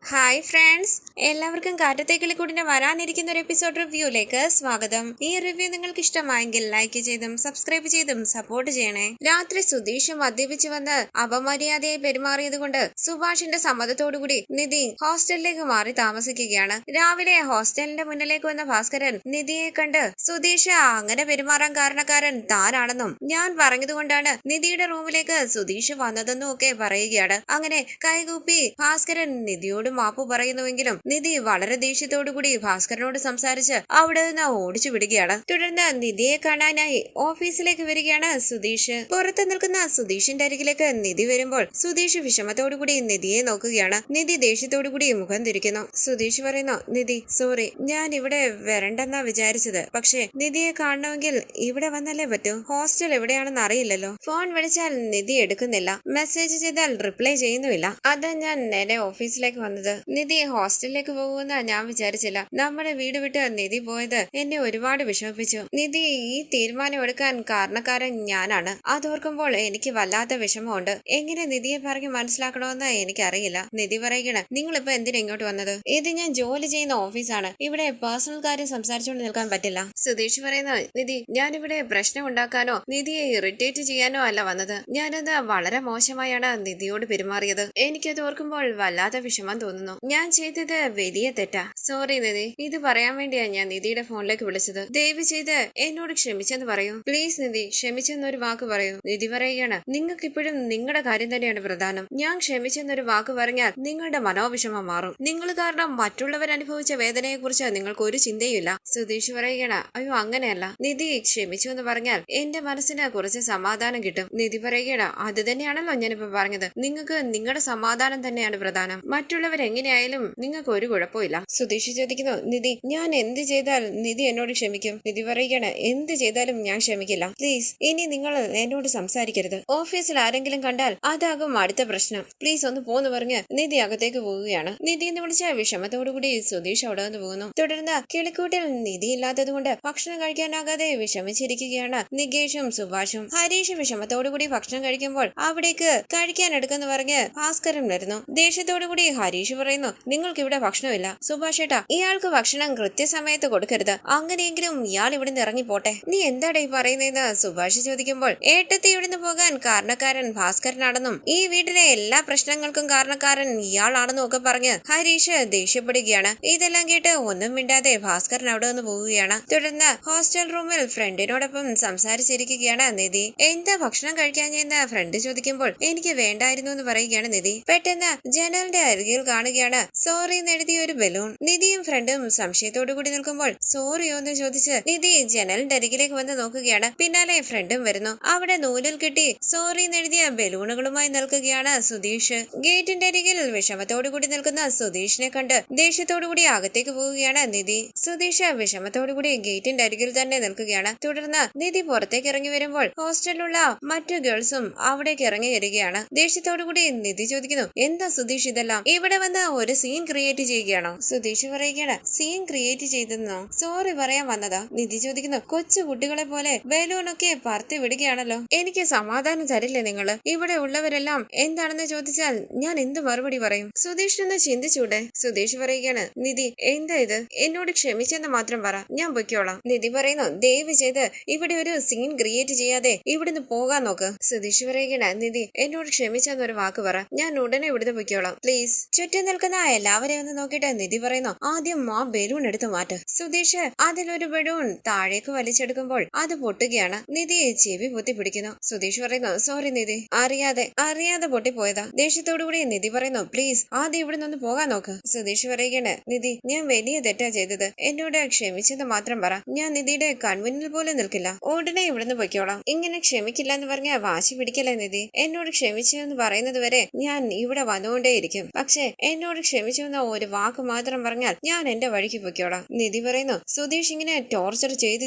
Hi friends, എല്ലാവർക്കും കാറ്റത്തേക്കിളിക്കൂടിന്റെ വരാനിരിക്കുന്ന ഒരു എപ്പിസോഡ് റിവ്യൂയിലേക്ക് സ്വാഗതം. ഈ റിവ്യൂ നിങ്ങൾക്ക് ഇഷ്ടമായെങ്കിൽ ലൈക്ക് ചെയ്തും സബ്സ്ക്രൈബ് ചെയ്തും സപ്പോർട്ട് ചെയ്യണേ. രാത്രി സുധീഷ് മദ്യപിച്ച് വന്ന് അപമര്യാദയായി പെരുമാറിയത് കൊണ്ട് സുഭാഷിന്റെ സമ്മതത്തോടുകൂടി നിധി ഹോസ്റ്റലിലേക്ക് മാറി താമസിക്കുകയാണ്. രാവിലെ ഹോസ്റ്റലിന്റെ മുന്നിലേക്ക് വന്ന ഭാസ്കരൻ നിധിയെ കണ്ട് സുധീഷ് അങ്ങനെ പെരുമാറാൻ കാരണക്കാരൻ താനാണെന്നും ഞാൻ പറഞ്ഞതുകൊണ്ടാണ് നിധിയുടെ റൂമിലേക്ക് സുധീഷ് വന്നതെന്നും ഒക്കെ പറയുകയാണ്. അങ്ങനെ കൈകൂപ്പി ഭാസ്കരൻ നിധിയോട് മാപ്പ് പറയുന്നുവെങ്കിലും നിധി വളരെ ദേഷ്യത്തോടുകൂടി ഭാസ്കരനോട് സംസാരിച്ച് അവിടെ നിന്ന് ഓടിച്ചു വിടുകയാണ്. തുടർന്ന് നിധിയെ കാണാനായി ഓഫീസിലേക്ക് വരികയാണ് സുധീഷ്. പുറത്ത് നിൽക്കുന്ന സുധീഷിന്റെ അരികിലേക്ക് നിധി വരുമ്പോൾ സുധീഷ് വിഷമത്തോടുകൂടി നിധിയെ നോക്കുകയാണ്. നിധി ദേഷ്യത്തോടുകൂടി മുഖം തിരിക്കുന്നു. സുധീഷ് പറയുന്നു, നിധി സോറി, ഞാൻ ഇവിടെ വരണ്ടെന്നാ വിചാരിച്ചത്. പക്ഷേ നിധിയെ കാണണമെങ്കിൽ ഇവിടെ വന്നല്ലേ പറ്റൂ. ഹോസ്റ്റൽ എവിടെയാണെന്ന് അറിയില്ലല്ലോ. ഫോൺ വിളിച്ചാൽ നിധി എടുക്കുന്നില്ല, മെസ്സേജ് ചെയ്താൽ റിപ്ലൈ ചെയ്യുന്നുമില്ല. അതാ ഞാൻ നേരെ ഓഫീസിലേക്ക് വന്നത്. നിധി ഹോസ്റ്റലിലേക്ക് പോകുമെന്ന് ഞാൻ വിചാരിച്ചില്ല. നമ്മുടെ വീട് വിട്ട് നിധി പോയത് എന്നെ ഒരുപാട് വിഷമിപ്പിച്ചു. നിധി ഈ തീരുമാനം എടുക്കാൻ കാരണക്കാരൻ ഞാനാണ്. അതോർക്കുമ്പോൾ എനിക്ക് വല്ലാത്ത വിഷമമുണ്ട്. എങ്ങനെ നിധിയെ പറഞ്ഞ് മനസ്സിലാക്കണമെന്ന് എനിക്കറിയില്ല. നിധി പറയുകയാണ്, നിങ്ങളിപ്പോ എന്തിനാ ഇങ്ങോട്ട് വന്നത്? ഇത് ഞാൻ ജോലി ചെയ്യുന്ന ഓഫീസാണ്. ഇവിടെ പേഴ്സണൽ കാര്യം സംസാരിച്ചുകൊണ്ട് നിൽക്കാൻ പറ്റില്ല. സുധീഷ് പറയുന്നു, നിധി ഞാനിവിടെ പ്രശ്നം ഉണ്ടാക്കാനോ നിധിയെ ഇറിറ്റേറ്റ് ചെയ്യാനോ അല്ല വന്നത്. ഞാനത് വളരെ മോശമായാണ് നിധിയോട് പെരുമാറിയത്. എനിക്കത് ഓർക്കുമ്പോൾ വല്ലാത്ത വിഷമം തോന്നുന്നു. ഞാൻ ചെയ്തത് വലിയ തെറ്റാ. സോറി നിധി, ഇത് പറയാൻ വേണ്ടിയാ ഞാൻ നിധിയുടെ ഫോണിലേക്ക് വിളിച്ചത്. ദയവ് ചെയ്ത് എന്നോട് ക്ഷമിച്ചെന്ന് പറയൂ. പ്ലീസ് നിധി, ക്ഷമിച്ചെന്നൊരു വാക്ക് പറയൂ. നിധി പറയുകയാണ്, നിങ്ങൾക്ക് ഇപ്പോഴും നിങ്ങളുടെ കാര്യം തന്നെയാണ് പ്രധാനം. ഞാൻ ക്ഷമിച്ചെന്നൊരു വാക്ക് പറഞ്ഞാൽ നിങ്ങളുടെ മനോവിഷമം മാറും. നിങ്ങൾ കാരണം മറ്റുള്ളവർ അനുഭവിച്ച വേദനയെ കുറിച്ച് നിങ്ങൾക്ക് ഒരു ചിന്തയുമില്ല. സുധീഷ് പറയുകയാണ്, അയ്യോ അങ്ങനെയല്ല. നിധി ക്ഷമിച്ചു എന്ന് പറഞ്ഞാൽ എന്റെ മനസ്സിന് കുറച്ച് സമാധാനം കിട്ടും. നിധി പറയുകയാണ്, അത് തന്നെയാണല്ലോ ഞാനിപ്പോ പറഞ്ഞത്. നിങ്ങൾക്ക് നിങ്ങളുടെ സമാധാനം തന്നെയാണ് പ്രധാനം. മറ്റുള്ളവർ എങ്ങനെയായാലും നിങ്ങൾക്ക് ഒരു കുഴപ്പമില്ല. സുധീഷ് ചോദിക്കുന്നു, നിധി ഞാൻ എന്ത് ചെയ്താൽ നിധി എന്നോട് ക്ഷമിക്കും? നിധി പറയുകയാണ്, എന്ത് ചെയ്താലും ഞാൻ ക്ഷമിക്കില്ല. പ്ലീസ് ഇനി നിങ്ങൾ എന്നോട് സംസാരിക്കരുത്. ഓഫീസിൽ ആരെങ്കിലും കണ്ടാൽ അതാകും അടുത്ത പ്രശ്നം. പ്ലീസ് ഒന്ന് പോന്ന് പറഞ്ഞ് നിധി അകത്തേക്ക് പോവുകയാണ്. നിധി എന്ന് വിളിച്ച വിഷമത്തോടുകൂടി സുധീഷ് അവിടെ നിന്ന് പോകുന്നു. തുടർന്ന് കിളിക്കൂട്ടിൽ നിധി ഇല്ലാത്തത് കൊണ്ട് ഭക്ഷണം കഴിക്കാനാകാതെ വിഷമിച്ചിരിക്കുകയാണ് നികേഷും സുഭാഷും. ഹരീഷ് വിഷമത്തോടുകൂടി ഭക്ഷണം കഴിക്കുമ്പോൾ അവിടേക്ക് കഴിക്കാൻ എടുക്കെന്ന് പറഞ്ഞ് ഭാസ്കരൻ വരുന്നു. ദേഷ്യത്തോടുകൂടി ഹരീഷ് പറയുന്നു, നിങ്ങൾക്ക് ഇവിടെ ഭക്ഷണമില്ല. സുഭാഷ് ഏട്ടാ, ഇയാൾക്ക് ഭക്ഷണം കൃത്യസമയത്ത് കൊടുക്കരുത്. അങ്ങനെയെങ്കിലും ഇയാൾ ഇവിടുന്ന് ഇറങ്ങിപ്പോട്ടെ. നീ എന്താടാ ഈ പറയുന്നതെന്ന് സുഭാഷ് ചോദിക്കുമ്പോൾ, ഏട്ടത്തി ഇവിടുന്ന് പോകാൻ കാരണക്കാരൻ ഭാസ്കരനാണെന്നും ഈ വീട്ടിലെ എല്ലാ പ്രശ്നങ്ങൾക്കും കാരണക്കാരൻ ഇയാളാണെന്നും ഒക്കെ പറഞ്ഞ് ഹരീഷ് ദേഷ്യപ്പെടുകയാണ്. ഇതെല്ലാം കേട്ട് ഒന്നും മിണ്ടാതെ ഭാസ്കരൻ അവിടെ നിന്ന് പോവുകയാണ്. തുടർന്ന് ഹോസ്റ്റൽ റൂമിൽ ഫ്രണ്ടിനോടൊപ്പം സംസാരിച്ചിരിക്കുകയാണ് നിധി. എന്താ ഭക്ഷണം കഴിക്കാഞ്ഞെന്ന് ഫ്രണ്ട് ചോദിക്കുമ്പോൾ, എനിക്ക് വേണ്ടായിരുന്നു എന്ന് പറയുകയാണ് നിധി. പെട്ടെന്ന് ജനലിന്റെ അരികിൽ കാണുകയാണ് സോറി എന്നെഴുതിയ ഒരു ബലൂൺ. നിധിയും ഫ്രണ്ടും സംശയത്തോടു കൂടി നിൽക്കുമ്പോൾ സോറിയോ എന്ന് ചോദിച്ച് നിധി ജനലിന്റെ അരികിലേക്ക് വന്ന് നോക്കുകയാണ്. പിന്നാലെ ഫ്രണ്ടും വരുന്നു. അവിടെ നൂലിൽ കെട്ടി സോറി എന്നെഴുതിയ ബലൂണുകളുമായി നിൽക്കുകയാണ് സുധീഷ്. ഗേറ്റിന്റെ അരികിൽ വിഷമത്തോടു കൂടി നിൽക്കുന്ന സുധീഷിനെ കണ്ട് ദേഷ്യത്തോടുകൂടി അകത്തേക്ക് പോവുകയാണ് നിധി. സുധീഷ് വിഷമത്തോടുകൂടി ഗേറ്റിന്റെ അരികിൽ തന്നെ നിൽക്കുകയാണ്. തുടർന്ന് നിധി പുറത്തേക്ക് ഇറങ്ങി വരുമ്പോൾ ഹോസ്റ്റലിലുള്ള മറ്റു ഗേൾസും അവിടേക്ക് ഇറങ്ങി വരികയാണ്. ദേഷ്യത്തോടുകൂടി നിധി ചോദിക്കുന്നു, എന്താ സുധീഷ് ഇതെല്ലാം? ഇവിടെ വന്ന് ഒരു സീൻ ക്രിയേറ്റ് ചെയ്യുകയാണോ? സുധീഷ് പറയുകയാണ്, സീൻ ക്രിയേറ്റ് ചെയ്തെന്നോ? സോറി പറയാൻ വന്നതാ. നിധി ചോദിക്കുന്നു, കൊച്ചു കുട്ടികളെ പോലെ ബലൂണൊക്കെ പറത്തി വിടുകയാണല്ലോ. എനിക്ക് സമാധാനം തരില്ലേ നിങ്ങള്? ഇവിടെ ഉള്ളവരെല്ലാം എന്താണെന്ന് ചോദിച്ചാൽ ഞാൻ എന്ത് മറുപടി പറയും? സുധീഷിനൊന്ന് ചിന്തിച്ചൂടെ? സുധീഷ് പറയുകയാണ്, നിധി എന്താ ഇത്? എന്നോട് ക്ഷമിച്ചെന്ന് മാത്രം പറ, ഞാൻ പൊയ്ക്കോളാം. നിധി പറയുന്നു, ദയവ് ചെയ്ത് ഇവിടെ ഒരു സീൻ ക്രിയേറ്റ് ചെയ്യാതെ ഇവിടുന്ന് പോകാൻ നോക്ക്. സുധീഷ് പറയുകയാണ്, നിധി എന്നോട് ക്ഷമിച്ചെന്നൊരു വാക്ക് പറ, ഞാൻ ഉടനെ ഇവിടുന്ന് പൊയ്ക്കോളാം പ്ലീസ്. ചുറ്റും നിൽക്കുന്ന എല്ലാവരെയും ഒന്ന് നോക്കിയിട്ട് നിധി പറയുന്നു, ആദ്യം ആ ബലൂൺ എടുത്തു മാറ്റ്. സുധീഷ് അതിലൊരു ബലൂൺ താഴേക്ക് വലിച്ചെടുക്കുമ്പോൾ അത് പൊട്ടുകയാണ്. നിധി ചെവി പൊത്തി പിടിക്കുന്നു. സുധീഷ് പറയുന്നു, സോറി നിധി, അറിയാതെ പൊട്ടിപ്പോയതാ. ദേഷ്യത്തോടുകൂടി നിധി പറയുന്നു, പ്ലീസ് ആദ്യം ഇവിടെ നിന്ന് പോകാൻ നോക്ക്. സുധീഷ് പറയുകയാണ്, നിധി ഞാൻ വലിയ തെറ്റാ ചെയ്തത്, എന്നോട് ക്ഷമിച്ചെന്ന് മാത്രം പറ. ഞാൻ നിധിയുടെ കൺമുന്നിൽ പോലും നിൽക്കില്ല, ഉടനെ ഇവിടുന്ന് പൊയ്ക്കോളാം. ഇങ്ങനെ ക്ഷമിക്കില്ല എന്ന് പറഞ്ഞ വാശി പിടിക്കല്ലേ നിധി. എന്നോട് ക്ഷമിച്ചെന്ന് പറയുന്നത് വരെ ഞാൻ ഇവിടെ വന്നുകൊണ്ടേയിരിക്കും. പക്ഷെ എന്നോട് ക്ഷമിച്ചു എന്ന ഒരു വാക്ക് മാത്രം പറഞ്ഞാൽ ഞാൻ എന്റെ വഴിക്ക് പൊയ്ക്കോളാം. നിധി പറയുന്നു, സുധീഷ് ഇങ്ങനെ ടോർച്ചർ ചെയ്ത്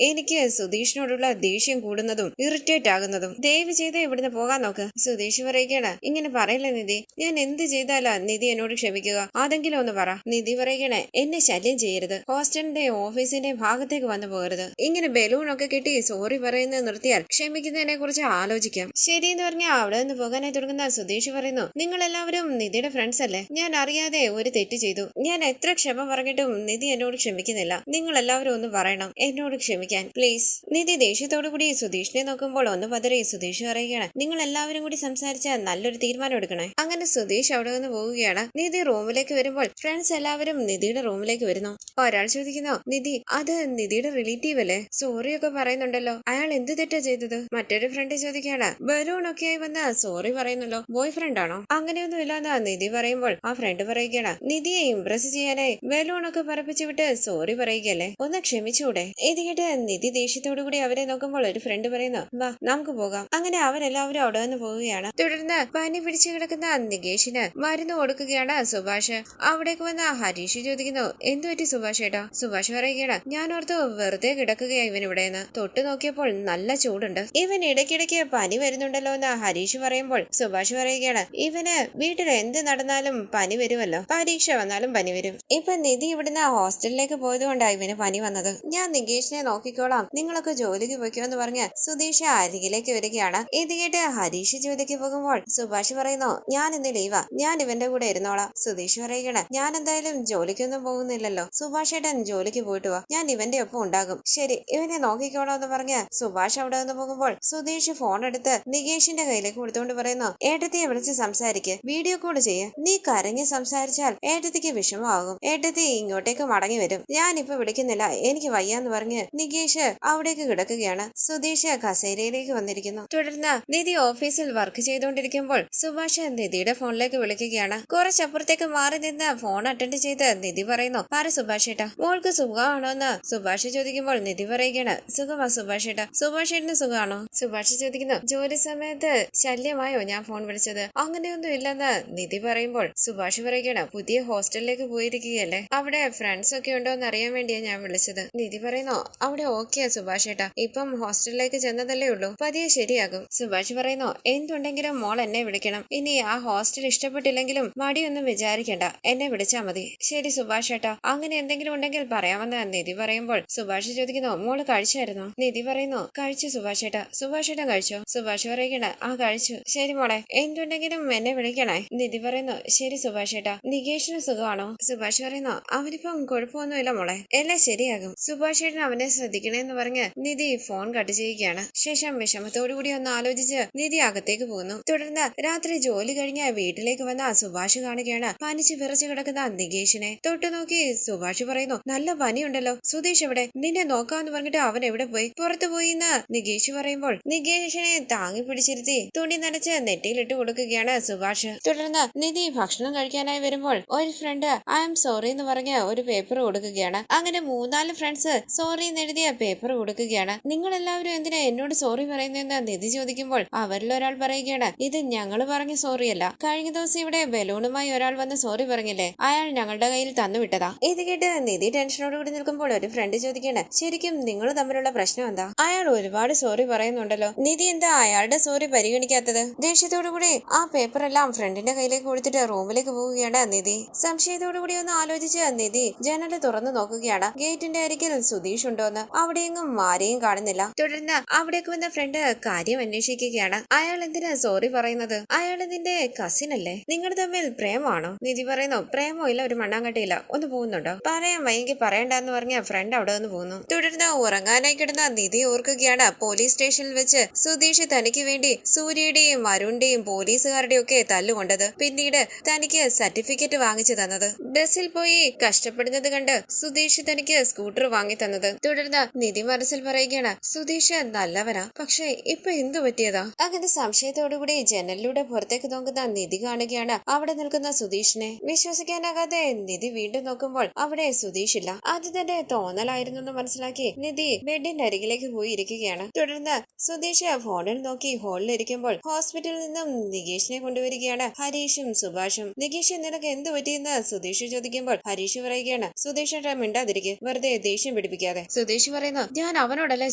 എനിക്ക് സുധീഷിനോടുള്ള ദേഷ്യം കൂടുന്നതും ഇറിറ്റേറ്റ് ആകുന്നതും. ദയവ് ചെയ്ത് ഇവിടുന്ന് പോകാൻ നോക്ക്. സുധീഷ് പറയുകയാണ്, ഇങ്ങനെ പറയില്ല നിധി, ഞാൻ എന്ത് ചെയ്താലാ നിധി എന്നോട് ക്ഷമിക്കുക? അതെങ്കിലും ഒന്ന് പറ. നിധി പറയുകയാണ്, എന്നെ ശല്യം ചെയ്യരുത്, ഹോസ്റ്റലിന്റെ ഓഫീസിന്റെ ഭാഗത്തേക്ക് വന്നു പോകരുത്. ഇങ്ങനെ ബലൂണൊക്കെ കെട്ടി സോറി പറയുന്നത് നിർത്തിയാൽ ക്ഷമിക്കുന്നതിനെ കുറിച്ച് ആലോചിക്കാം. ശരിയെന്ന് പറഞ്ഞാൽ അവിടെ നിന്ന് പോകാനായി തുടങ്ങുന്ന സുധീഷ് പറയുന്നു, നിങ്ങൾ എല്ലാവരും നിധിയുടെ ഫ്രണ്ട്സ് അല്ലേ? ഞാൻ അറിയാതെ ഒരു തെറ്റ് ചെയ്തു. ഞാൻ എത്ര ക്ഷമ പറഞ്ഞിട്ടും നിധി എന്നോട് ക്ഷമിക്കുന്നില്ല. നിങ്ങൾ എല്ലാവരും ഒന്ന് പറയണം എന്നോട് ക്ഷമിക്കാൻ പ്ലീസ്. നിധി ദേഷ്യത്തോടു കൂടി സുധീഷിനെ നോക്കുമ്പോൾ ഒന്ന് പതറി സുധീഷ് പറയുകയാണ്, നിങ്ങൾ എല്ലാവരും കൂടി സംസാരിച്ച നല്ലൊരു തീരുമാനം എടുക്കണേ. അങ്ങനെ സുധീഷ് അവിടെ നിന്ന് പോവുകയാണ്. നിധി റൂമിലേക്ക് വരുമ്പോൾ ഫ്രണ്ട്സ് എല്ലാവരും നിധിയുടെ റൂമിലേക്ക് വരുന്നു. ഒരാൾ ചോദിക്കുന്നു, നിധി അത് നിധിയുടെ റിലേറ്റീവ് അല്ലേ? സോറി ഒക്കെ പറയുന്നുണ്ടല്ലോ, അയാൾ എന്ത് തെറ്റാ ചെയ്തത്? മറ്റൊരു ഫ്രണ്ട് ചോദിക്കുകയാണ്, ബലൂൺ ഒക്കെ ആയി വന്ന സോറി പറയുന്നല്ലോ, ബോയ് ഫ്രണ്ട് ആണോ? അങ്ങനെയൊന്നും ഇല്ലാന്ന് നിധി പറയുമ്പോൾ ആ ഫ്രണ്ട് പറയുകയാണ്, നിധിയെ ഇംപ്രസ് ചെയ്യാനായി ബലൂൺ ഒക്കെ പറപ്പിച്ചു വിട്ട് സോറി പറയുകയല്ലേ, ഒന്ന് ക്ഷമിച്ചൂടെ? ഇത് കേട്ട് നിധി ദേഷ്യത്തോടു കൂടി അവരെ നോക്കുമ്പോൾ ഒരു ഫ്രണ്ട് പറയുന്നു, വാ നമുക്ക് പോകാം. അങ്ങനെ അവരെല്ലാവരും അവിടെ നിന്ന് പോവുകയാണ്. തുടർന്ന് പനി പിടിച്ചു കിടക്കുന്ന നികേഷിന് മരുന്ന് കൊടുക്കുകയാണ് സുഭാഷ്. അവിടേക്ക് വന്ന ഹരീഷ് ചോദിക്കുന്നു, എന്തു പറ്റി സുഭാഷ് ഏട്ടാ? സുഭാഷ് പറയുകയാണ്, ഞാൻ ഓർത്തു വെറുതെ കിടക്കുകയാ ഇവൻ ഇവിടെയെന്ന്. തൊട്ട് നോക്കിയപ്പോൾ നല്ല ചൂടുണ്ട്. ഇവൻ ഇടയ്ക്കിടയ്ക്ക് പനി വരുന്നുണ്ടല്ലോ എന്ന് ഹരീഷ് പറയുമ്പോൾ സുഭാഷ് പറയുകയാണ്, ഇവന് വീട്ടിൽ എന്ത് നടന്നാലും പനി വരുമല്ലോ, പരീക്ഷ വന്നാലും പനി വരും. ഇപ്പൊ നിധി ഇവിടുന്ന് ഹോസ്റ്റലിലേക്ക് പോയതുകൊണ്ടാണ് ഇവന് പനി വന്നത്. ഞാൻ നികേഷിനെ നോക്കിക്കോളാം, നിങ്ങളൊക്കെ ജോലിക്ക് പോയിക്കോന്ന് പറഞ്ഞ് സുധീഷ് അരികിലേക്ക് വരികയാണ്. ഇത് കേട്ട് ഹരീഷ് ജോലിക്ക് പോകുമ്പോൾ സുഭാഷ് പറയുന്നു, ഞാൻ ഇന്ന് ലീവാ, ഞാൻ ഇവന്റെ കൂടെ ഇരുന്നോളാം. സുധീഷ് പറയുകയാണ്, ഞാൻ എന്തായാലും ജോലിക്കൊന്നും പോകുന്നില്ലല്ലോ, സുഭാഷ് ഏട്ടൻ ജോലിക്ക് പോയിട്ട് വാ, ഞാൻ ഇവന്റെ ഒപ്പം ഉണ്ടാകും. ശരി, ഇവനെ നോക്കിക്കോളാം എന്ന് പറഞ്ഞ് സുഭാഷ് അവിടെ നിന്ന് പോകുമ്പോൾ സുധീഷ് ഫോൺ എടുത്ത് നികേഷിന്റെ കയ്യിലേക്ക് കൊടുത്തുകൊണ്ട് പറയുന്നു, ഏട്ടത്തിയെ വിളിച്ച് സംസാരിക്ക്, വീഡിയോ കോൾ ചെയ്യ്. നീ കരഞ്ഞ് സംസാരിച്ചാൽ ഏട്ടത്തിക്ക് വിഷമമാകും, ഏട്ടത്തി ഇങ്ങോട്ടേക്ക് മടങ്ങി വരും. ഞാനിപ്പോ വിളിക്കുന്നില്ല, എനിക്ക് വയ്യാന്ന് പറഞ്ഞ് നികേഷ് അവിടേക്ക് കിടക്കുകയാണ്. സുധീഷ് കസേരയിലേക്ക് വന്നിരിക്കുന്നു. തുടർന്ന് നിധി ഓഫീസിൽ വർക്ക് ചെയ്തുകൊണ്ടിരിക്കുമ്പോൾ സുഭാഷ് നിധിയുടെ ഫോണിലേക്ക് വിളിക്കുകയാണ്. കുറച്ചപ്പുറത്തേക്ക് മാറി നിന്ന് ഫോൺ അറ്റൻഡ് ചെയ്ത് നിധി പറയുന്നു, പറ സുഭാഷ് ഏട്ടാ, മോൾക്ക് സുഖമാണോ എന്ന് സുഭാഷ് ചോദിക്കുമ്പോൾ നിധി പറയുകയാണ്, സുഖമാ സുഭാഷ് ഏട്ടാ. സുഭാഷ് ഏട്ടന് സുഖമാണോ? സുഭാഷ് ചോദിക്കുന്നു, ജോലി സമയത്ത് ശല്യമായോ ഞാൻ ഫോൺ വിളിച്ചത്? അങ്ങനെയൊന്നും ഇല്ലെന്ന് നിധി പറയുമ്പോൾ സുഭാഷ് പറയുകയാണ്, പുതിയ ഹോസ്റ്റലിലേക്ക് പോയിരിക്കുകയല്ലേ, അവിടെ ഫ്രണ്ട്സ് ഒക്കെ ഉണ്ടോ എന്ന് അറിയാൻ വേണ്ടിയാ ഞാൻ വിളിച്ചത്. നിധി പറയുന്നു, അവിടെ ഓക്കെയാ സുഭാഷ് ഏട്ടാ, ഇപ്പം ഹോസ്റ്റലിലേക്ക് ചെന്നതല്ലേ ഉള്ളൂ, പതിയെ ശരിയാകും. സുഭാഷ് പറയുന്നു, എന്തുണ്ടെങ്കിലും മോൾ എന്നെ വിളിക്കണം. ഇനി ആ ഹോസ്റ്റൽ ഇഷ്ടപ്പെട്ടില്ലെങ്കിലും മടിയൊന്നും വിചാരിക്കണ്ട, എന്നെ വിളിച്ചാ മതി. ശരി സുഭാഷ് ഏട്ടാ, അങ്ങനെ എന്തെങ്കിലും ഉണ്ടെങ്കിൽ പറയാമെന്ന് നിധി പറയുമ്പോൾ സുഭാഷ് ചോദിക്കുന്നു, മോള് കഴിച്ചായിരുന്നോ? നിധി പറയുന്നു, കഴിച്ചു സുഭാഷ് ഏട്ടാ. സുഭാഷ് ഏട്ടൻ കഴിച്ചോ? സുഭാഷ് പറയുകയാണ്, ആ കഴിച്ചു. ശരി മോളെ, എന്തുണ്ടെങ്കിലും എന്നെ വിളിക്കണേ. നിധി പറയുന്നു, ശരി സുഭാഷ് ഏട്ടാ. നികേഷിന് സുഖമാണോ? സുഭാഷ് പറയുന്നു, അവനിപ്പം കുഴപ്പമൊന്നുമില്ല മോളെ, എല്ലാം ശരിയാകും. സുഭാഷ് ഏട്ടൻ അവനെ ശ്രദ്ധിക്കണേന്ന് പറഞ്ഞ് നിധി ഫോൺ കട്ട് ചെയ്യുകയാണ്. ശേഷം വിഷമത്തോടുകൂടി ഒന്ന് ആലോചിച്ച് നിധി അകത്തേക്ക് പോകുന്നു. തുടർന്ന് രാത്രി ജോലി കഴിഞ്ഞ് വീട്ടിലേക്ക് വന്ന സുഭാഷ് കാണുകയാണ് പനിച്ച് വിറച്ചു കിടക്കുന്ന നികേഷിനെ. തൊട്ടു നോക്കി സുഭാഷ് പറയുന്നു, നല്ല പനിയുണ്ടല്ലോ, സുധീഷ് എവിടെ? നിന്നെ നോക്കാന്ന് പറഞ്ഞിട്ട് അവൻ എവിടെ പോയി? പുറത്തു പോയി എന്ന് നികേഷ് പറയുമ്പോൾ നികേഷിനെ താങ്ങി പിടിച്ചിരുത്തി തുണി നനച്ച് നെറ്റിയിലിട്ട് കൊടുക്കുകയാണ് സുഭാഷ്. തുടർന്ന് നിധി ഭക്ഷണം കഴിക്കാനായി വരുമ്പോൾ ഒരു ഫ്രണ്ട് ഐ എം സോറി എന്ന് പറഞ്ഞ് ഒരു പേപ്പർ കൊടുക്കുകയാണ്. അങ്ങനെ 3-4 ഫ്രണ്ട്സ് സോറി എന്ന് എഴുതിയ പേപ്പർ കൊടുക്കുകയാണ്. നിങ്ങൾ എല്ലാവരും എന്തിനാ എന്നോട് സോറി പറയുന്നതെന്ന് നിധി ചോദിക്കുമ്പോൾ അവരിൽ ഒരാൾ പറയുകയാണ്, ഇത് ഞങ്ങൾ പറഞ്ഞ സോറി അല്ല, കഴിഞ്ഞ ദിവസം ഇവിടെ ബലൂണുമായി ഒരാൾ വന്ന് സോറി പറഞ്ഞില്ലേ, അയാൾ ഞങ്ങളുടെ കയ്യിൽ തന്നുവിട്ടതാ. ഇത് കേട്ട് നിധി ടെൻഷനോടുകൂടി നിൽക്കുമ്പോൾ ഒരു ഫ്രണ്ട് ചോദിക്കുകയാണ്, ശരിക്കും നിങ്ങൾ തമ്മിലുള്ള പ്രശ്നം എന്താ? അയാൾ ഒരുപാട് സോറി പറയുന്നുണ്ടല്ലോ, നിധി എന്താ അയാളുടെ സോറി പരിഗണിക്കാത്തത്? ദേഷ്യത്തോടുകൂടി ആ പേപ്പർ എല്ലാം ഫ്രണ്ടിന്റെ കയ്യിലേക്ക് കൊടുത്തിട്ട് റൂമിലേക്ക് പോവുകയാണ് നിധി. സംശയത്തോടുകൂടി ഒന്ന് ആലോചിച്ച് നിധി ജനല് തുറന്നു നോക്കുകയാണ്. ഗേറ്റിന്റെ അരികിൽ സുധീഷ് ഉണ്ടോന്ന്. അവിടെയെങ്ങും ആരെയും കാണുന്നില്ല. തുടർന്ന് അവിടേക്ക് വന്ന ഫ്രണ്ട് കാര്യം അന്വേഷിക്കുകയാണ്. അയാൾ എന്തിനാ സോറി പറയുന്നത്? അയാൾ നിന്റെ കസിൻ അല്ലേ? നിങ്ങൾ തമ്മിൽ പ്രേമാണോ? നിധി പറയുന്നു, പ്രേമോ ഇല്ല, ഒരു മണ്ണാങ്കട്ടിയില്ല, ഒന്ന് പോകുന്നുണ്ടോ? പറയാൻ വൈകി പറയണ്ടെന്ന് പറഞ്ഞ ഫ്രണ്ട് അവിടെ നിന്ന് പോകുന്നു. തുടർന്ന് ഉറങ്ങാനായി കിടന്ന നിധി ഓർക്കുകയാണ്, പോലീസ് സ്റ്റേഷനിൽ വെച്ച് സുധീഷ് തനിക്ക് വേണ്ടി സൂര്യയുടെയും അരുണിന്റെയും പോലീസുകാരുടെയും ഒക്കെ തല്ലുകൊണ്ടത്, പിന്നീട് തനിക്ക് സർട്ടിഫിക്കറ്റ് വാങ്ങിച്ചു തന്നത്, ബസ്സിൽ പോയി കഷ്ടപ്പെടുന്നത് കണ്ട് സുധീഷ് തനിക്ക് സ്കൂട്ടർ വാങ്ങി തന്നത്. തുടർന്ന് നിധി മനസ്സിൽ പറയുകയാണ്, സുധീഷ് നല്ലവനാ, പക്ഷെ ഇപ്പൊ എന്തു പറ്റിയതാ? അങ്ങനെ സംശയത്തോടുകൂടി ജനലിലൂടെ പുറത്തേക്ക് നോക്കുന്ന നിധി കാണുകയാണ് അവിടെ നിൽക്കുന്ന സുധീഷിനെ. വിശ്വസിക്കാനാകാതെ നിധി വീണ്ടും നോക്കുമ്പോൾ അവിടെ സുധീഷ് ഇല്ല. അത് തന്റെ തോന്നലായിരുന്നു എന്ന് മനസ്സിലാക്കി നിധി ബെഡിന്റെ അരികിലേക്ക് പോയി ഇരിക്കുകയാണ്. തുടർന്ന് സുധീഷ് ഫോണിൽ നോക്കി ഹോളിലിരിക്കുമ്പോൾ ഹോസ്പിറ്റലിൽ നിന്നും നികേഷിനെ കൊണ്ടുവരികയാണ് ഹരീഷും സുഭാഷും. നികേഷ് നിനക്ക് എന്ത് പറ്റിയെന്ന് സുധീഷ് ചോദിക്കുമ്പോൾ ഹരീഷ് പറയുകയാണ്, സുധീഷ് മിണ്ടാതിരിക്കുക, വെറുതെ ദേഷ്യം പിടിപ്പിക്കാതെ. സുധീഷ് പറയുന്നു, ഞാൻ അവനോടല്ലേ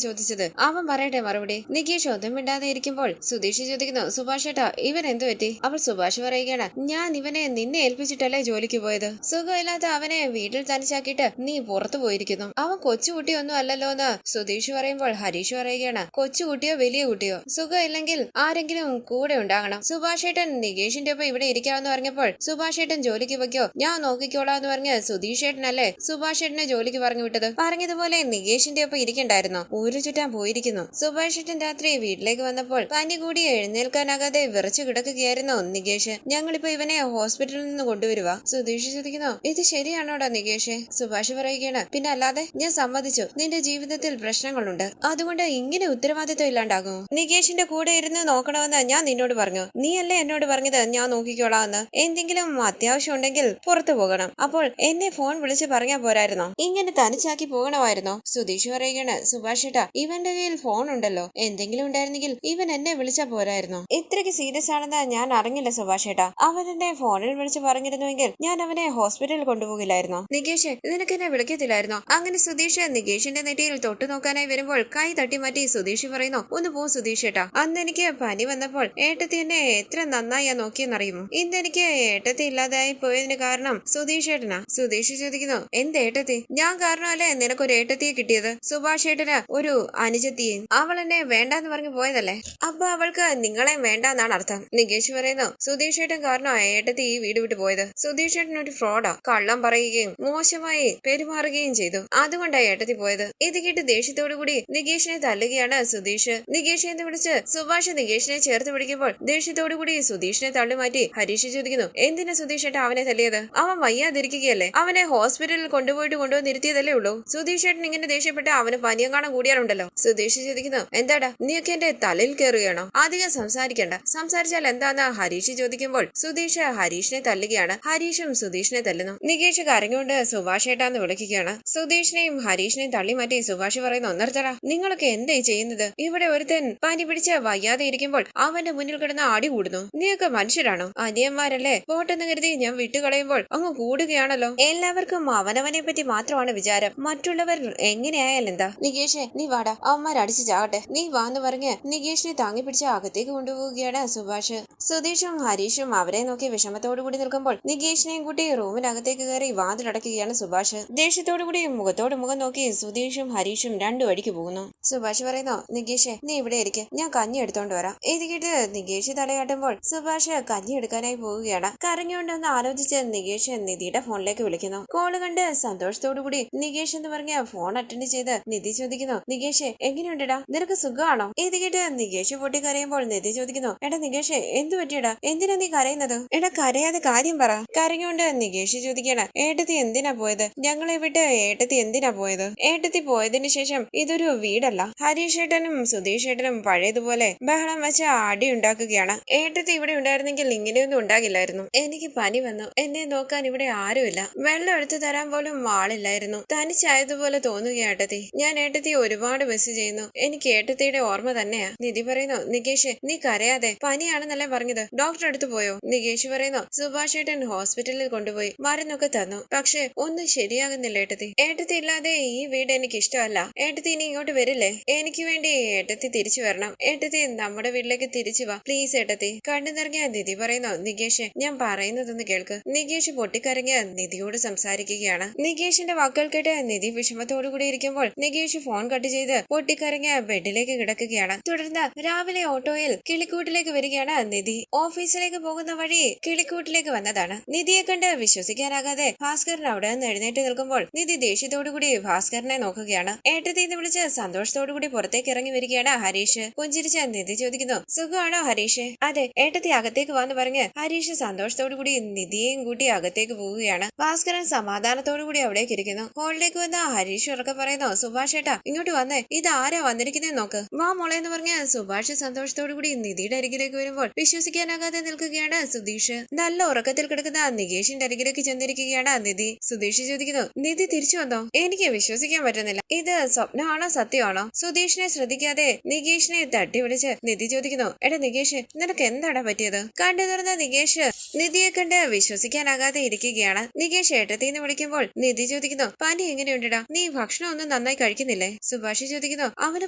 ചോദിച്ചത്, അവൻ പറയട്ടെ മറുപടി. നികേഷ് ഒന്നും മിണ്ടാതെ ഇരിക്കുമ്പോൾ സുധീഷ് ചോദിക്കുന്നു, സുഭാഷ് ഏട്ടാ ഇവൻ എന്തു പറ്റി? അപ്പോൾ സുഭാഷ് പറയുകയാണ്, ഞാൻ ഇവനെ നിന്നെ ഏൽപ്പിച്ചിട്ടല്ലേ ജോലിക്ക് പോയത്, സുഖമില്ലാത്ത അവനെ വീട്ടിൽ തനിച്ചാക്കിയിട്ട് നീ പുറത്തു പോയിരിക്കുന്നു, അവൻ കൊച്ചുകുട്ടിയൊന്നും അല്ലല്ലോ എന്ന് സുധീഷ് പറയുമ്പോൾ ഹരീഷ് പറയുകയാണ്, കൊച്ചുകുട്ടിയോ വലിയ കുട്ടിയോ സുഖമില്ലെങ്കിൽ ആരെങ്കിലും കൂടെ ഉണ്ടാകണം. സുഭാഷ് ഏട്ടൻ നികേഷിന്റെ ഒപ്പം ഇവിടെ ഇരിക്കാമെന്ന് പറഞ്ഞപ്പോൾ സുഭാഷ് ഏട്ടൻ ജോലിക്ക് വെക്കോ, ഞാൻ നോക്കിക്കോളാം എന്ന് പറഞ്ഞ് സുധീഷ് ഏട്ടനല്ലേ സുഭാഷ് ഏട്ടനെ ജോലിക്ക് പറഞ്ഞു വിട്ടത്. പറഞ്ഞതുപോലെ നികേഷിന്റെ ഒപ്പം ഇരിക്കണ്ടായിരുന്നോ? ഊരു ചുറ്റാൻ പോയിരിക്കുന്നു. സുഭാഷ് ഏട്ടൻ രാത്രി വീട്ടിലേക്ക് വന്നപ്പോൾ പനി കൂടി എഴുന്നേൽക്കാനാകാതെ വിറച്ചു കിടക്കുകയായിരുന്നു നികേഷ്. ഞങ്ങളിപ്പോ ഇവനെ ഹോസ്പിറ്റലിൽ നിന്ന് കൊണ്ടുവരുവാ. സുധീഷ് ചോദിക്കുന്നു, ഇത് ശരിയാണോടാ നികേഷ്? സുഭാഷ് പറയുകയാണ്, പിന്നെ അല്ലാതെ, ഞാൻ സമ്മതിച്ചു നിന്റെ ജീവിതത്തിൽ പ്രശ്നങ്ങളുണ്ട്, അതുകൊണ്ട് ഇങ്ങനെ ഉത്തരവാദിത്വം ഇല്ലാണ്ടാകുമോ? നികേഷിന്റെ കൂടെ ഇരുന്ന് നോക്കണമെന്ന് ഞാൻ നിന്നോട് പറഞ്ഞു. നീയല്ലേ എന്നോട് പറഞ്ഞത് ഞാൻ നോക്കിക്കോളാന്ന്? എന്തെങ്കിലും അത്യാവശ്യം ഉണ്ടെങ്കിൽ പുറത്തു പോകണം, അപ്പോൾ എന്നെ ഫോൺ വിളിച്ച് പറഞ്ഞാ പോരായിരുന്നോ? ഇങ്ങനെ തനിച്ചാക്കി പോകണമായിരുന്നോ? സുധീഷ് പറയുകയാണ്, സുഭാഷ് ഏട്ടാ, ഇവന്റെ കയ്യിൽ ഫോൺ ഉണ്ടല്ലോ, എന്തെങ്കിലും ഉണ്ടായിരുന്നെങ്കിൽ ഇവൻ എന്നെ വിളിച്ചാ പോരായിരുന്നോ? ഇത്രയ്ക്ക് സീരിയസ് ആണെന്ന് ഞാൻ അറിഞ്ഞില്ല സുഭാഷ് ഏട്ടാ. അവൻ എന്നെ ഫോണിൽ വിളിച്ച് പറഞ്ഞിരുന്നുവെങ്കിൽ ഞാൻ അവനെ ഹോസ്പിറ്റലിൽ കൊണ്ടുപോകില്ലായിരുന്നോ? നികേഷ്, നിനക്ക് എന്നെ വിളിക്കത്തില്ലായിരുന്നോ? അങ്ങനെ സുധീഷ് നികേഷിന്റെ നെറ്റിയിൽ തൊട്ടു നോക്കാനായി വരുമ്പോൾ കൈ തട്ടി മാറ്റി സുധീഷ് പറയുന്നു, ഒന്ന് പോ സുധീഷ് ഏട്ടാ. അന്ന് എനിക്ക് പനി വന്നപ്പോൾ ഏട്ടത്തി എന്നെ എത്ര നന്നായി നോക്കിയെന്നറിയുമോ? ഇന്ന് എനിക്ക് ഏട്ടത്തി ഇല്ലാതായി പോയതിന് കാരണം സുധീഷ് ഏട്ടനാ. സുധീഷ് ചോദിക്കുന്നു, എന്ത് ഏട്ടത്തി? ഞാൻ കാരണമല്ലേ നിനക്കൊരു ഏട്ടത്തിയെ കിട്ടിയത്? സുഭാഷ് ഏട്ടന് ഒരു അനുജത്തിയെ. അവൾ എന്നെ വേണ്ടാന്ന് പറഞ്ഞു പോയതല്ലേ, അപ്പൊ അവൾക്ക് നിങ്ങളെ വേണ്ടാന്നാണ് അർത്ഥം. നികേഷ് പറയുന്നു, സുധീഷ് ഏട്ടൻ കാരണം ഏട്ടത്തി ഈ വീട് വിട്ടു പോയത്. സുധീഷ് ഏട്ടൻ ഒരു ഫ്രോഡാ, കള്ളം പറയുകയും മോശമായി പെരുമാറുകയും ചെയ്തു, അതുകൊണ്ടാണ് ഏട്ടത്തി പോയത്. ഇത് കേട്ട് ദേഷ്യത്തോടു കൂടി നികേഷിനെ തല്ലുകയാണ് സുധീഷ്. നികേഷ് എന്ന് വിളിച്ച് സുഭാഷ് നികേഷിനെ ചേർത്ത് പിടിക്കുമ്പോൾ ദേഷ്യത്തോടു കൂടി സുധീഷിനെ തള്ളി മാറ്റി ഹരീഷ് ചോദിക്കുന്നു, എന്തിനാ സുധീഷ് ഏട്ടൻ അവനെ തല്ലിയത്? അവൻ വയ്യാതിരിക്കുകയല്ലേ, അവനെ ഹോസ്പിറ്റലിൽ കൊണ്ടുവന്നിരുത്തിയതല്ലേ ഉള്ളൂ. സുധീഷ് ഏട്ടൻ ഇങ്ങനെ ദേഷ്യപ്പെട്ട് അവന് പനിയം കാണാൻ കൂടിയാലുണ്ടല്ലോ. സുധീഷ് ചോദിക്കുന്നു, എന്താടാ നീയൊക്കെ എന്റെ തലയിൽ കയറുകയാണോ? അധികം സംസാരിക്കണ്ട, സംസാരിച്ചാൽ എന്താന്ന് ഹരീഷ് ചോദിക്കുമ്പോൾ സുധീഷ് ഹരീഷിനെ തല്ലുകയാണ്. ഹരീഷും സുധീഷിനെ തല്ലുന്നു. നികേഷ് കരഞ്ഞുകൊണ്ട് സുഭാഷ് ഏട്ടാന്ന് വിളിക്കുകയാണ്. സുധീഷിനെയും ഹരീഷിനെയും തള്ളി മാറ്റി സുഭാഷ് പറയുന്നു, നിർത്തടാ, നിങ്ങളൊക്കെ എന്തായി ചെയ്യുന്നത്? ഇവിടെ ഒരുത്തൻ പനി പിടിച്ച് വയ്യാതെ ഇരിക്കുമ്പോൾ അവന്റെ മുന്നിൽ കിടന്ന് അടി കൂടുന്നു. നീയൊക്കെ മനുഷ്യരാണോ? അനിയന്മാരല്ലേ, പോട്ടെന്ന് കരുതി ഞാൻ വിട്ടുകളയുമ്പോൾ അങ്ങ് കൂടുകയാണല്ലോ. എല്ലാവർക്കും അവനവനെ പറ്റി മാത്രമാണ് വിചാരം, മറ്റുള്ളവർ എങ്ങനെയായാലും എന്താ? നികേഷ്, നീ വാടാ, അവന്മാർ അടിച്ചു ചാകട്ടെ, നീ വാന്ന് പറഞ്ഞ് നികേഷിനെ താങ്ങി പിടിച്ച് അകത്തേക്ക് കൊണ്ടുപോവുകയാണ് സുഭാഷ്. സുധീഷും ഹരീഷും അവരെ നോക്കി വിഷമത്തോടു കൂടി നിൽക്കുമ്പോൾ നികേഷിനെയും കൂട്ടി റൂമിനകത്തേക്ക് കയറി വാതിലടക്കുകയാണ് സുഭാഷ്. ദേഷ്യത്തോടു കൂടി മുഖത്തോട് മുഖം നോക്കി സുധീഷും ഹരീഷും രണ്ടു വഴിക്ക് പോകുന്നു. സുഭാഷ് പറയുന്നു, നികേഷ് നീ ഇവിടെ ഇരിക്കെ, ഞാൻ കഞ്ഞി എടുത്തോണ്ട് വരാം. ഇത് കേട്ട് നികേഷ് തലയാട്ടുമ്പോൾ സുഭാഷ് കഞ്ഞി എടുക്കാനായി പോവുകയാണ്. കരഞ്ഞുകൊണ്ടൊന്ന് ആലോചിച്ച് നികേഷ് നിധിയുടെ ഫോണിലേക്ക് വിളിക്കുന്നു. കോള് കണ്ട് സന്തോഷത്തോടു കൂടി നികേഷ് എന്ന് പറഞ്ഞ ഫോൺ അറ്റൻഡ് ചെയ്ത് നിധി ചോദിക്കുന്നു, നികേഷ് എങ്ങനെയുണ്ടെടാ, നിനക്ക് സുഖമാണോ? ഇത് കേട്ട് നികേഷ് പൊട്ടി കരയുമ്പോൾ നിധി ചോദിക്കുന്നു, എടാ നികേഷ് എന്ത് പറ്റിയടാ, എന്തിനാ നീ കരയുന്നത്? എടാ കരയാതെ കാര്യം പറ. കരഞ്ഞുകൊണ്ട് നികേഷ് ചോദിക്കണം, ഏട്ടത്തി എന്തിനാ പോയത്? ഞങ്ങളെ വിട്ട് ഏട്ടത്തി എന്തിനാ പോയത്? ഏട്ടത്തി പോയതിനു ശേഷം ഇതൊരു വീടല്ല. ഹരീഷ് ഏട്ടനും സുധീഷ് ഏട്ടനും പഴയതുപോലെ ബഹളം വെച്ച് അടി ഉണ്ടാക്കുകയാണ്. ഏട്ടത്തി ഇവിടെ ഉണ്ടായിരുന്നെങ്കിൽ ഇങ്ങനെയൊന്നും ഉണ്ടാകില്ലായിരുന്നു. എനിക്ക് പനി വന്നു, എന്നെ നോക്കാൻ ഇവിടെ ആരുമില്ല, വെള്ളം എടുത്തു തരാൻ പോലും ആളില്ലായിരുന്നു. തനിച്ചായതുപോലെ തോന്നുക ഏട്ടത്തി. ഞാൻ ഏട്ടത്തി ഒരുപാട് മിസ് ചെയ്യുന്നു. എനിക്ക് ഏട്ടത്തിയുടെ ഓർമ്മ തന്നെയാ. നിധി പറയുന്നു, നികേഷ് നീ കരയാതെ, പനിയാണെന്നല്ലേ പറഞ്ഞത്, ഡോക്ടർ അടുത്ത് പോയോ? നികേഷ് പറയുന്നു, സുഭാഷ് ഏട്ടൻ ഹോസ്പിറ്റലിൽ കൊണ്ടുപോയി, മരുന്നൊക്കെ തന്നു, പക്ഷെ ഒന്നും ശരിയാകുന്നില്ല ഏട്ടത്തി. ഏട്ടത്തി ഇല്ലാതെ ഈ വീട് എനിക്ക് ഇഷ്ടമല്ല. ഏട്ടത്തി ഇനി ഇങ്ങോട്ട് വരില്ലേ? എനിക്ക് വേണ്ടി ഏട്ടത്തി തിരിച്ചു വരണം. ഏട്ടത്തി നമ്മുടെ വീട്ടിലേക്ക് തിരിച്ചു വാ പ്ലീസ് ഏട്ടത്തി. കണ്ടു നിറങ്ങിയ നിധി പറയുന്നു, നികേഷ് ഞാൻ പറയുന്നതൊന്ന് കേൾക്ക്. നികേഷ് പൊട്ടിക്കരഞ്ഞ് നിധിയോട് സംസാരിക്കുകയാണ്. നികേഷിന്റെ വാക്കുകൾ കേട്ട് നിധി വിഷമത്തോടു കൂടി ഇരിക്കുമ്പോൾ നികേഷ് ഫോൺ കട്ട് ചെയ്ത് പൊട്ടിക്കരഞ്ഞ് ബെഡിലേക്ക് കിടക്കുകയാണ്. തുടർന്ന് രാവിലെ ഓട്ടോയിൽ കിളിക്കൂട്ടിലേക്ക് വരികയാണ് നിധി. ഓഫീസിലേക്ക് പോകുന്ന വഴി കിളിക്കൂട്ടിലേക്ക് വന്നതാണ്. നിധിയെ കണ്ട് വിശ്വസിക്കാനാകാതെ ഭാസ്കരൻ അവിടെ നിന്ന് എഴുന്നേറ്റ് നിൽക്കുമ്പോൾ നിധി ദേഷ്യത്തോടുകൂടി ഭാസ്കരനെ നോക്കുകയാണ്. ഏട്ടത്തിന്ന് വിളിച്ച് സന്തോഷത്തോടുകൂടി പുറത്തേക്ക് ഇറങ്ങി വരികയാണ് ഹരീഷ്. പുഞ്ചിരിച്ച നിധി ചോദിക്കുന്നു, സുഖമാണോ ഹരീഷ്? അതെ, ഏട്ടത്തി അകത്തേക്ക് വന്ന് പറഞ്ഞ് ഹരീഷ് സന്തോഷത്തോടുകൂടി നിധിയെയും കൂട്ടി അകത്തേക്ക് പോവുകയാണ്. ഭാസ്കരൻ സമാധാനത്തോടുകൂടി അവിടേക്ക് ഇരിക്കുന്നു. ഹോളിലേക്ക് വന്ന ഹരീഷ് ഉറക്കെ പറയുന്നു, സുഭാഷ് ഏട്ടാ ഇങ്ങോട്ട് വന്നേ, ഇത് ആരാ വന്നിരിക്കുന്നേ നോക്ക്. വാ മോളെ എന്ന് പറഞ്ഞ് സുഭാഷ് സന്തോഷത്തോടുകൂടി നിധിയുടെ അരികിലേക്ക് വരുമ്പോൾ വിശ്വസിക്കാനാകാതെ നിൽക്കുകയാണ് സുധീഷ്. നല്ല ഉറക്കത്തിൽ കിടക്കുന്ന നികേഷിന്റെ അരികിലേക്ക് ചെന്നിരിക്കുകയാണ് നിധി. സുധീഷ് ചോദിക്കുന്നു, നിധി തിരിച്ചു വന്നോ? എനിക്ക് വിശ്വസിക്കാൻ പറ്റുന്നില്ല, ഇത് സ്വപ്നമാണോ സത്യമാണോ? സുധീഷിനെ ശ്രദ്ധിക്കാതെ നികേഷിനെ തട്ടി വിളിച്ച് നിധി ചോദിക്കുന്നു, എടാ നികേഷ് നിനക്ക് എന്താടാ പറ്റിയത്? കണ്ടു തുറന്ന നികേഷ് നിധിയെ കണ്ട് വിശ്വസിക്കാനാകാതെ ഇരിക്കുകയാണ്. നികേഷ് ഏട്ടത്തിന്ന് വിളിക്കുമ്പോൾ നിധി ചോദിക്കുന്നു, പനി എങ്ങനെയുണ്ടടാ? നീ ഭക്ഷണം ഒന്നും നന്നായി കഴിക്കുന്നില്ലേ? സുഭാഷ് ചോദിക്കുന്നു, അവന്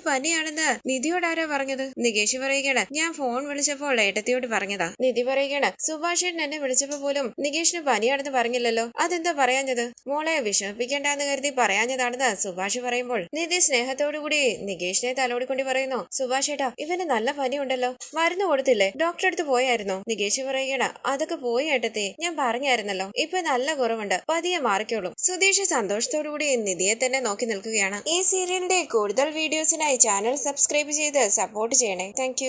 പനിയാണെന്ന് നിധിയോട് ആരാ പറഞ്ഞത്? നികേഷ് പറയുകയാണ്, ഞാൻ ഫോൺ വിളിച്ചപ്പോൾ ഏട്ടത്തിയോട് പറഞ്ഞതാ. നിധി പറയുകയാണ്, സുഭാഷ് എന്നെ വിളിച്ചപ്പോ പോലും നികേഷിന് പനിയാണെന്ന് പറഞ്ഞില്ലല്ലോ, അതെന്താ പറയാഞ്ഞത്? മോളെ വിഷമിപ്പിക്കേണ്ടെന്ന് കരുതി പറയാഞ്ഞതാണെന്ന് സുഭാഷ് പറയുമ്പോൾ നിധി സ്നേഹത്തോടുകൂടി നികേഷിനെ തലോടിക്കൊണ്ട് പറയുന്നു, സുഭാഷ് ഏട്ടാ ഇവന് നല്ല പനിയുണ്ടല്ലോ, മരുന്ന് കൊടുത്തില്ലേ? ഡോക്ടറെ അടുത്ത് പോയായിരുന്നോ? നികേഷ് പറയുകയാണ്, അതൊക്കെ പോയി ഏട്ടത്തി, ഞാൻ പറഞ്ഞായിരുന്നല്ലോ, ഇപ്പൊ നല്ല കുറവുണ്ട്, പതിയെ മാറിക്കോളും. സുധീഷ് സന്തോഷത്തോടുകൂടി നിധിയെ തന്നെ നോക്കി നിൽക്കുകയാണ്. ഈ സീരിയലിന്റെ കൂടുതൽ വീഡിയോസിനായി ചാനൽ സബ്സ്ക്രൈബ് ചെയ്ത് സപ്പോർട്ട് ചെയ്യണേ. താങ്ക്